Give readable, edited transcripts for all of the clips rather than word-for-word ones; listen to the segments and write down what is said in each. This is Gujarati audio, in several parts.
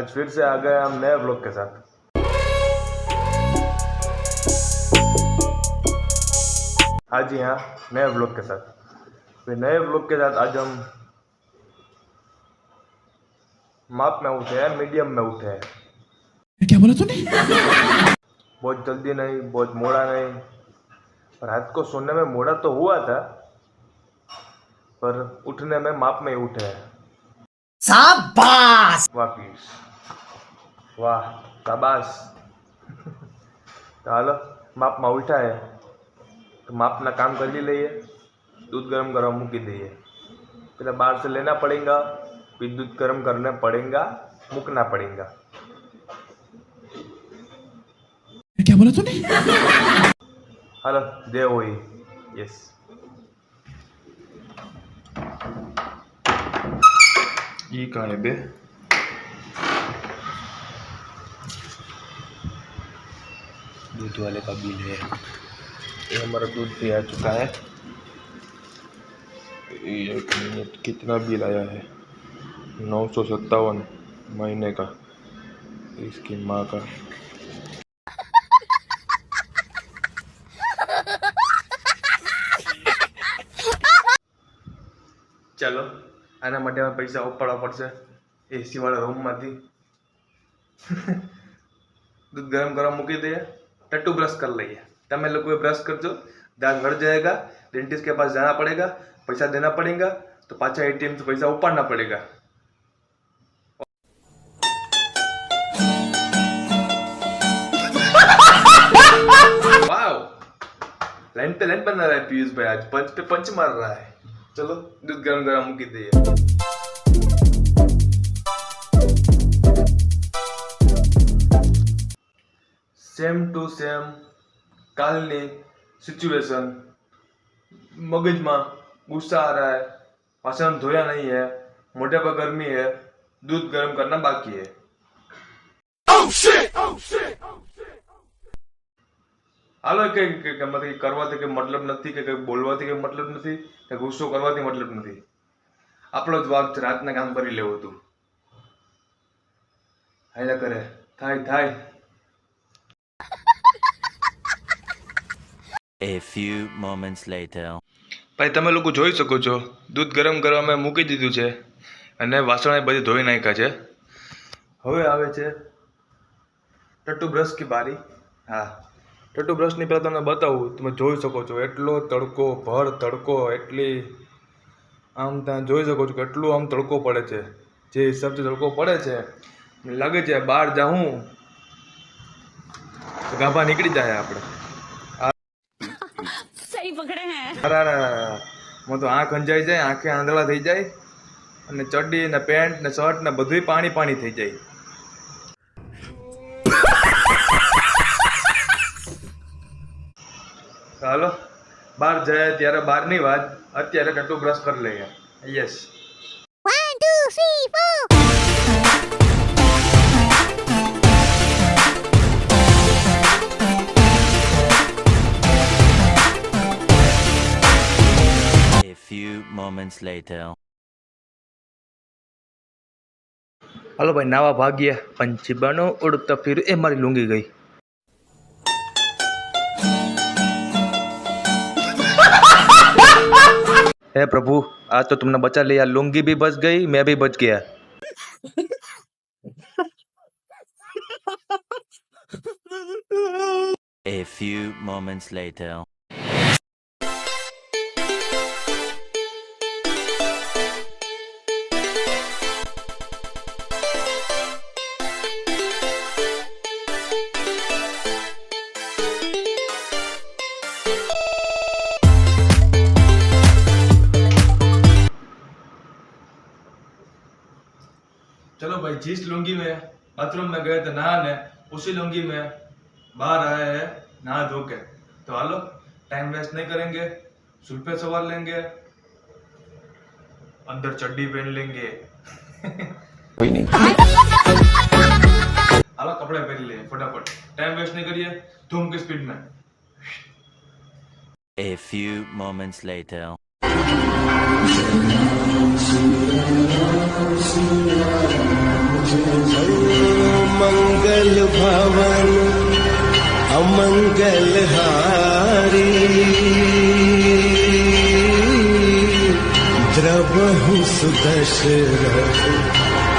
आज फिर से आ गए हम नए व्लॉग के साथ। हाँ जी हाँ, नए व्लॉग के साथ। फिर नए व्लॉग के साथ आज हम माप में उठे हैं, मीडियम में उठे हैं। क्या बोला तूने? बहुत जल्दी नहीं, बहुत मोड़ा नहीं। पर रात को सोने में मोड़ा तो हुआ था, पर उठने में माप में ही उठे हैं। शाबाश! वापिस वाह शाबाश। तो हालो माप में उठा है तो मापना काम कर लीजिए। दूध गरम गरम मूकी दीजिए। पहले बाहर से लेना पड़ेगा, फिर दूध गरम करना पड़ेगा, मुकना पड़ेगा। क्या बोला तूने? हेलो दे वही यस। ये कहाँ है बे? दूध वाले का बिल है ये। हमारा दूध भी आ चुका है। एक मिनट, कितना बिल आया है? 957 महीने का। इसकी माँ का। चलो आना માટે में पैसा उपाड़वा पड़શે एसी वाला रूम में। दूध गरम गरम मूकी दे, टट्टू ब्रश कर लीजिए। तमें लोग ब्रश करजो, दांत गड़ जाएगा, डेंटिस्ट के पास जाना पड़ेगा, पैसा देना पड़ेगा, तो पाछा एटीएम से पैसा उपाड़ना पड़ेगा। वाओ, लाइन पे लाइन बना रहा है पीयूष भाई, आज पंच पे पंच मार रहा है। चलो दूध गरम गरम मूकी दे। सेम टू सेम कालनी सिचुएशन। मगज में गुस्सा आ रहा है, वासन धोया नहीं है, मोटे पर गर्मी है, दूध गर्म करना बाकी है। oh shit, oh shit, oh shit, oh shit. हालो के मतलब करवाથી કે મતલબ નથી, કે બોલવાથી કે મતલબ નથી, કે ગુસ્સો કરવાથી મતલબ નથી। આપણો જ વાક છે, રાતના કામ કરી લેવું હતું। હાલ્યા કરે, થાય। A few moments later. ભાઈ તમે લોકો જોઈ શકો છો, દૂધ ગરમ કરવા મેં મૂકી દીધું છે અને વાસણ બધી ધોઈ નાખ્યા છે। હવે આવે છે ટટ્ટુ બ્રશ की बारी। હા, ટટ્ટુ બ્રશની પહેલાં તમને બતાવું, તમે જોઈ શકો છો એટલો તડકો, ભર તડકો, એટલી આમ ત્યાં જોઈ શકો છો કે એટલું આમ તડકો પડે છે। જે હિસાબથી તડકો પડે છે, મને લાગે છે બહાર જાઉં તો ગાભા નીકળી જાય આપણે। सही पकड़े हैं। मैं तो आँख अंजाई जाए, आँखें आंधळा थी जाए, અને ચડ્ડી ને પેન્ટ ને શર્ટ ને બધું પાણી પાણી થઈ જાય। હાલો બહાર જાય ત્યારે બહારની વાત, અત્યારે ટટ્ટુ બ્રશ કરી લઈએ। Yes 1 2 3 4 A few moments later. હાલો ભાઈ નાવા ભાગ્યા, પંછી બનો ઉડતા ફિર એ મારી લૂંગી ગઈ। हे प्रभु, आज तो तुमने बचा लिया, लुंगी भी बच गई, मैं भी बच गया। A few moments later. चलो भाई, जिस लुंगी में बाथरूम में गए थे नहाने, उसी लुंगी में बाहर आए हैं नहा धो के। तो हालो टाइम वेस्ट नहीं करेंगे, सुल्फे सवार लेंगे, अंदर चड्डी पहन लेंगे। कोई नहीं। हालो कपड़े पहन लिए फटाफट, टाइम वेस्ट नहीं करिए, धूम की स्पीड में। A few moments later. मंगल भवन अमंगल हारी द्रवहु सुदशरथ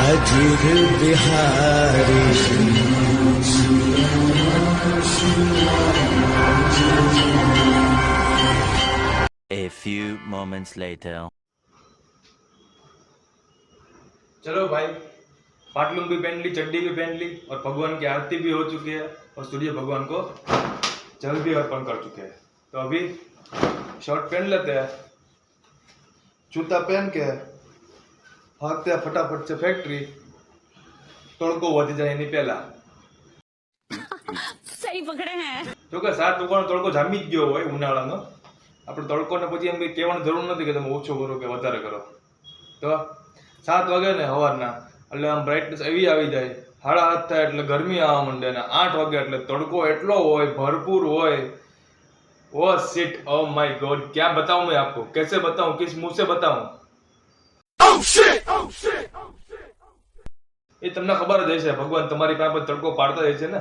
अजिर Bihari A few moments later. चलो भाई, पाटलून भी पहन ली, चड्डी भी पहन ली और भगवान की आरती भी हो चुकी है और सूर्य भगवान को जल भी अर्पण कर चुके हैं। तो अभी शर्ट पहन लेते हैं, जूता पहन के भागते हैं फटाफट से फैक्ट्री। तड़को वधी जाए एनी पहला। सही पकड़े हैं। જો કે 7 ઉગાનો તડકો જામી જ ગયો હોય ઉનાળાનો, આપણે તડકોને પછી એમ કહેવાની જરૂર નથી કે તમે ઓછો કરો કે વધારે કરો। તો 7 વાગે ને સવારના એટલે આમ બ્રાઇટનેસ એવી આવી જાય, 7:30 થાય એટલે ગરમી આવવા માંડે ને 8 વાગે એટલે તડકો એટલો હોય, ભરपूर હોય। Oh shit, oh my God, क्या बताऊं मैं आपको, कैसे बताऊं, किस मुंह से बताऊं? એ તમને ખબર જ હશે, ભગવાન તમારી પાસે તડકો પાડતા જ છે ને।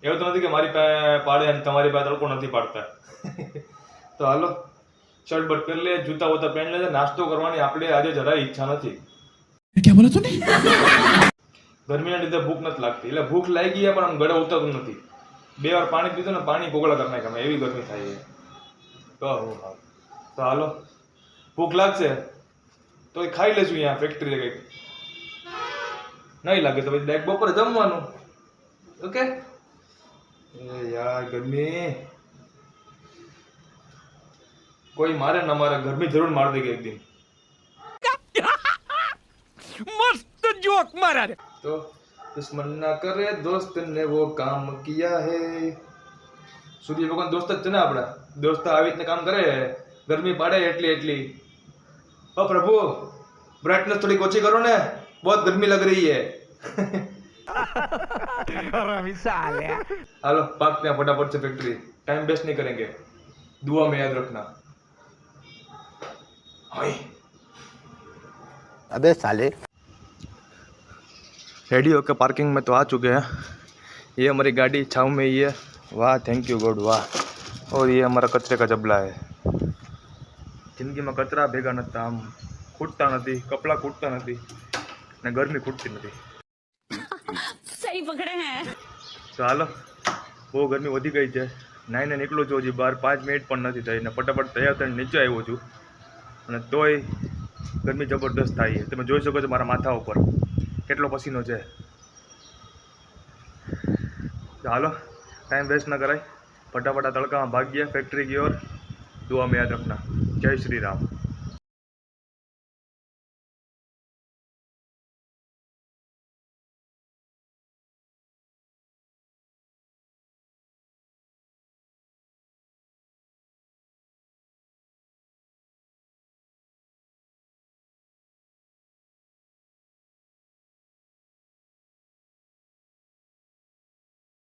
એવું તો નથી કે મારી પાસે પાડે અને તમારી પાસે તડકો નથી પાડતા। તો હાલો શર્ટ બટ પહેરી લે, જૂતા વૂતા પહેરી લે, નાસ્તો કરવાની આપણે આજે જરાય ઈચ્છા નથી। क्या बोला तूने? ગરમીના લીધે ભૂખ નથી લાગતી, એટલે ભૂખ લાગી પણ આમ ગળે ઉતરતું નથી। 2 વાર પાણી પીધું ને પાણી કોગળા કરી નાખ્યા, એવી ગરમી થાય છે। તો હાલો ભૂખ લાગશે તો ખાઈ લેશું અહીંયા ફેક્ટરી કંઈક, નહીં લાગે તો પછી ડાયરેક્ટ બપોરે જમવાનું। ઓકે? એ યાર ગરમી કોઈ મારે ના મારે, ગરમી જરૂર માર દેगी एक दिन। मस्त जोक मारा रे। तो दुश्मन ना करे दोस्त ने वो काम किया है। सूर्य भगवान दोस्त જ છે ને આપણા, દોસ્ત આવી રીતના કામ કરે, ગરમી પાડે એટલી એટલી। ઓ પ્રભુ, બ્રાઇટનેસ થોડી ઓછી કરો ને, बहुत गर्मी लग रही है। हेलो भागते हैं फटाफट से फैक्ट्री, टाइम वेस्ट नहीं करेंगे, दुआ में याद रखना। हाय अबे साले रेडी होकर पार्किंग में तो आ चुके हैं। ये हमारी गाड़ी छाव में ही है, वाह थैंक यू गॉड वाह। और ये हमारा कचरे का जबला है। जिंदगी में कचरा भेगा नता, आम खूटता नहीं, कपड़ा खूटता नहीं ने गर्मी खूटती नहीं। सही पकड़े हैं। तो हालो બહુ ગરમી વધી ગઈ છે, નાઈને નીકળું છું હજી બહાર, 5 મિનિટ પણ નથી થઈ ને ફટાફટ તૈયાર થઈને નીચે આવ્યો છું અને તોય ગરમી જબરદસ્ત થાય છે। તમે જોઈ શકો છો મારા માથા ઉપર કેટલો પસીનો છે। તો હાલો टाइम वेस्ट ना कराए, फटाफट आ तड़का में भाग गया फैक्ट्री की ओर। दुआ में याद रखना। जय श्री राम।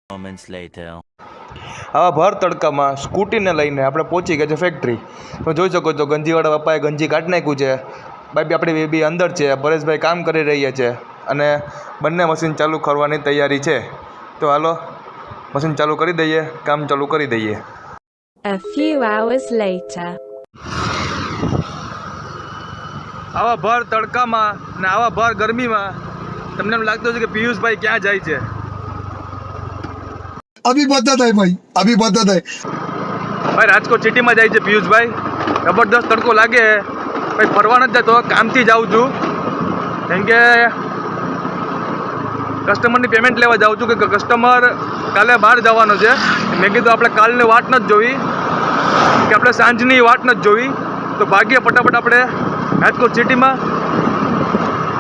Moments later. આવા ભર તડકામાં સ્કૂટીને લઈને આપણે પહોંચી ગયા છે ફેક્ટરી। તો જોઈ શકો છો ગંજીવાળા પપ્પાએ ગંજી કાઢી નાખ્યું છે, બાબી આપણી બેબી અંદર છે, પરેશભાઈ કામ કરી રહ્યા છે અને બંને મશીન ચાલુ કરવાની તૈયારી છે। તો હાલો મશીન ચાલુ કરી દઈએ, કામ ચાલુ કરી દઈએ। A few hours later. આવા ભર તડકામાં ને આવા ભર ગરમીમાં તમને એમ લાગતું છે કે પિયુષભાઈ ક્યાં જાય છે? अभी बदत है भाई, अभी बदत है भाई राजकोट सिटी में जाए पीयूष भाई, जबरदस्त तड़को लागे भाई, फरवा नहीं जातो, काम थी जाऊँ छू केम के कस्टमर की पेमेंट लेवा जाऊँ छू कि कस्टमर काले बहार जवानो छे। मैं कीधुं आपणे कालनी वाट नथी जोवी कि आपणे सांजनी वाट नथी जोवी, तो भागीए फटाफट आपणे राजकोट सिटी में।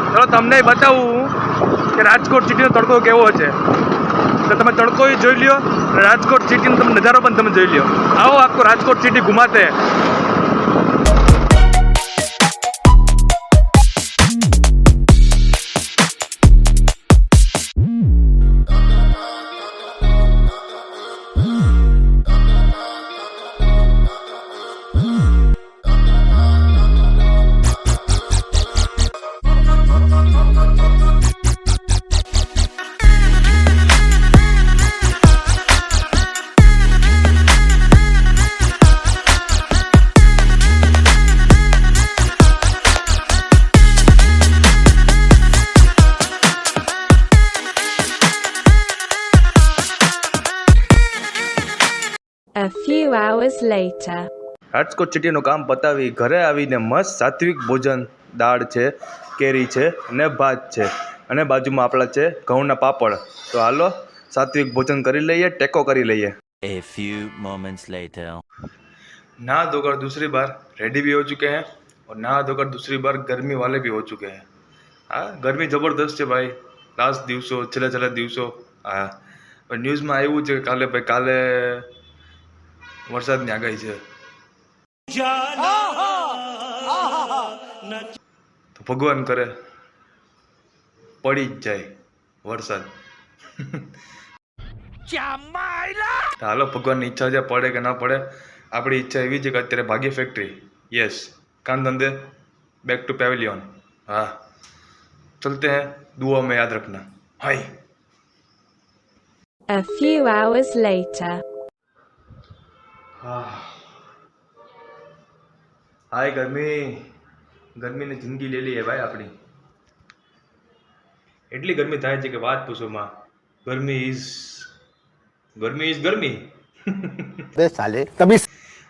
चलो तमने बतावुं कि राजकोट सिटी नो तड़को केवो छे, तो તમે તડકો જોઈ લ્યો, રાજકોટ સિટીનો તમે નજારો પણ તમે જોઈ લ્યો। આવો आपको રાજકોટ સિટી घुमाते हैं। A few hours later. Rajkot સિટીનું કામ પતાવી ઘરે આવીને મસ્ત સાત્વિક ભોજન, દાળ છે, કેરી છે અને ભાત છે અને બાજુમાં આપણા છે ઘઉંના પાપડ. તો હાલો સાત્વિક ભોજન કરી લઈએ, ટેકો કરી લઈએ. A few moments later. नहा धोकर दूसरी बार रेडी भी हो चुके हैं और नहा धोकर दूसरी बार गर्मी वाले भी हो चुके हैं. हाँ, गर्मी जबरदस्त છે ભાઈ. લાસ્ટ દિવસો, છેલ્લા દિવસો. હા, પણ ન્યૂઝમાં આવ્યું છે કે કાલે વરસાદની આગાહી છે. તો ભગવાન કરે પડી જ જાય વરસાદ. તો હાલો, ભગવાનની ઈચ્છા છે, પડે કે ના પડે. આપણી ઈચ્છા એવી છે કે અત્યારે ભાગીએ ફેક્ટરી. યસ, કામ ધંધે, बैक टू पेविलियन. हाँ, चलते हैं. दुआ में याद रखना. हाय. A few hours later. હાય ગરમીની જિંદગી લઈ લઈએ ભાઈ આપણી. એટલી ગરમી થાય છે કે વાત પૂછો માં. ગરમી ઇઝ ગરમી.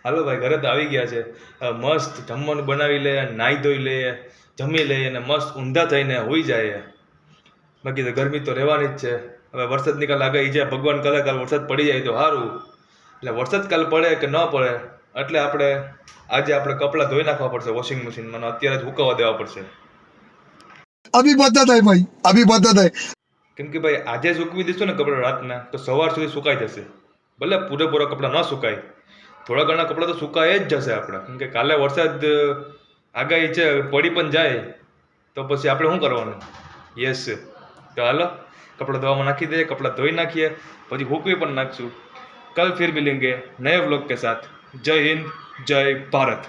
હાલો ભાઈ, ઘરે તો આવી ગયા છે. મસ્ત જમવાનું બનાવી લે, નાહી ધોઈ લે, જમી લે અને મસ્ત ઊંધા થઈને હોઈ જાય. બાકી તો ગરમી તો રહેવાની જ છે. હવે વરસાદની કાલ આગાહી છે, ભગવાન કાલે કાલ વરસાદ પડી જાય તો સારું. એટલે વરસાદ કાલ પડે કે ન પડે, એટલે આજે આપણે કપડાં ધોઈ નાખવા પડશે વોશિંગ મશીનમાં, અત્યારે જ હુકાવા દેવા પડશે. अभी बदत है भाई, अभी बदत है. કેમ કે ભાઈ આજે સૂકવી દઈશું ને કપડાં રાતના, તો સવાર સુધી સુકાઈ જશે. ભલે પૂરેપૂરા કપડાં ન સુકાય, થોડા ઘણા કપડાં તો સુકાઈ જ જશે આપણા. કેમ કે કાલે વરસાદ આગાહી છે, પડી પણ જાય તો પછી આપણે શું કરવાનું? યસ, તો હાલો કપડાં ધોવામાં નાખી દઈએ, કપડાં ધોઈ નાખીએ, પછી હુકવી પણ નાખશું. કલ ફિર મિલેંગે નए व्लॉग के साथ. जय हिंद, जय भारत.